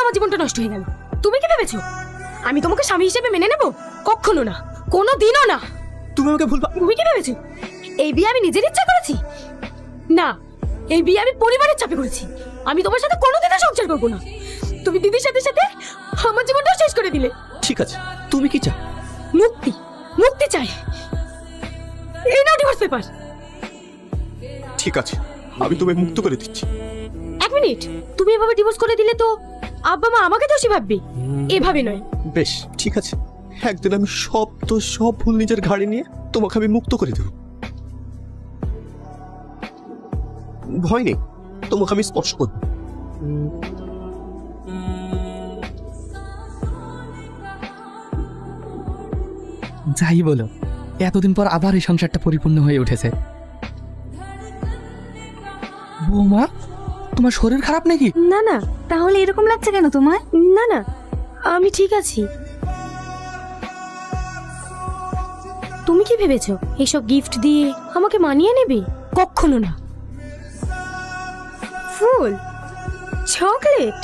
আমার জীবনটা নষ্ট হয়ে গেল। তুমি কি ভেবেছো আমি তোমাকে স্বামী হিসেবে মেনে নেব? কখনো না, কোনো দিনও না। তুমি আমাকে ভুল তুমি কি ভেবেছো এই বিয়ে আমি নিজের ইচ্ছা করেছি? না, এই বিয়ে আমি পরিবারের চাপে করেছি। আমি তোমার সাথে কোনোদিনও সংসার করবো না। তুমি দিদির সাথে সাথে আমার জীবনটাও শেষ করে দিলে। ঠিক আছে, তুমি কি চাও? মুক্তি, মুক্তি চাই। এই নাও ডিভোর্স পেপার। ঠিক আছে, আমি তোমায় মুক্ত করে দিচ্ছি। এক মিনিট, তুমি এভাবে ডিভোর্স করে দিলে তো আব্বা মা আমাকে দোষী ভাববে। এভাবে নয়। বেশ, ঠিক আছে, একদিন আমি সব ভুল নিজের ঘাড়ে নিয়ে তোমাকে আমি মুক্ত করে দেব। ভয় নেই, তোমাকে আমি স্পর্শ করব। যাই বলো, এতদিন পর আবার এই সংসারটা পরিপূর্ণ হয়ে উঠেছে। বৌমা, তোমার শরীর খারাপ নাকি? না না, তাহলে এরকম লাগছে কেন তোমার? না না, আমি ঠিক আছি। তুমি কি ভেবেছো এইসব গিফট দিয়ে আমাকে মানিয়ে নেবে? কখনো না। ফুল, চকলেট,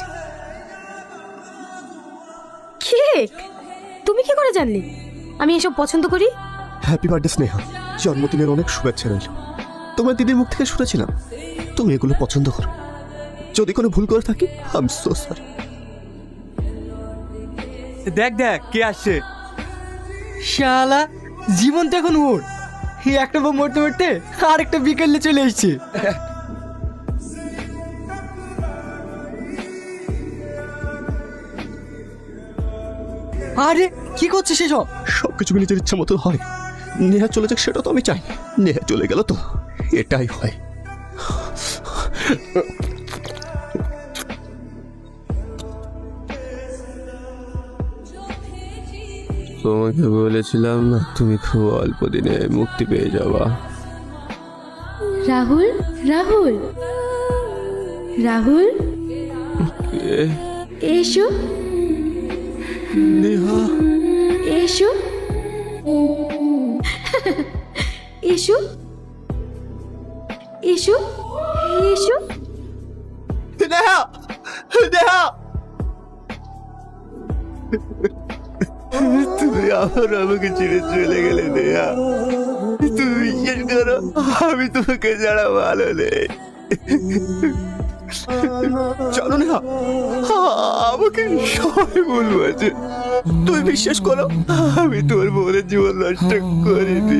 কেক, তুমি কি করে জানলে আমি এসব পছন্দ করি? হ্যাপি বার্থডে স্নেহা, জন্মদিনের অনেক শুভেচ্ছা রইল। তোমার দিদির মুখ থেকে শুনেছিলাম তুমি এগুলো পছন্দ করো। যদি কোনো ভুল করে থাকি, আই এম সো সরি। দেখ দেখ কে আসছে। শালা, জীবন তো এখন ওর। একটা বউ মরতে মরতে আর একটা বিকেলে চলে এসছে। আরে কি করছিস এসব? সবকিছু কি নিজের ইচ্ছা মতো হয়? নেহা চলে যাক সেটা তো আমি চাই। নেহা চলে গেল তো এটাই হয়। তোমাকে বলেছিলাম না তুমি খুব অল্প দিনে মুক্তি পেয়ে যাবা। রাহুল, রাহুল, রাহুল, এসো নেহা, এসো, এসো, এসো, এসো। নেহা, নেহা, তুমি আবার আমাকে ছেড়ে চলে গেলে নেহা। তুমি বিশ্বাস করো, আমি তোমাকে ছাড়া ভালো নেই। চলো নেহা, আমাকে সবাই বলবো আছে। তুমি বিশ্বাস করো, আমি তোমার বোনের জীবন নষ্ট করিনি।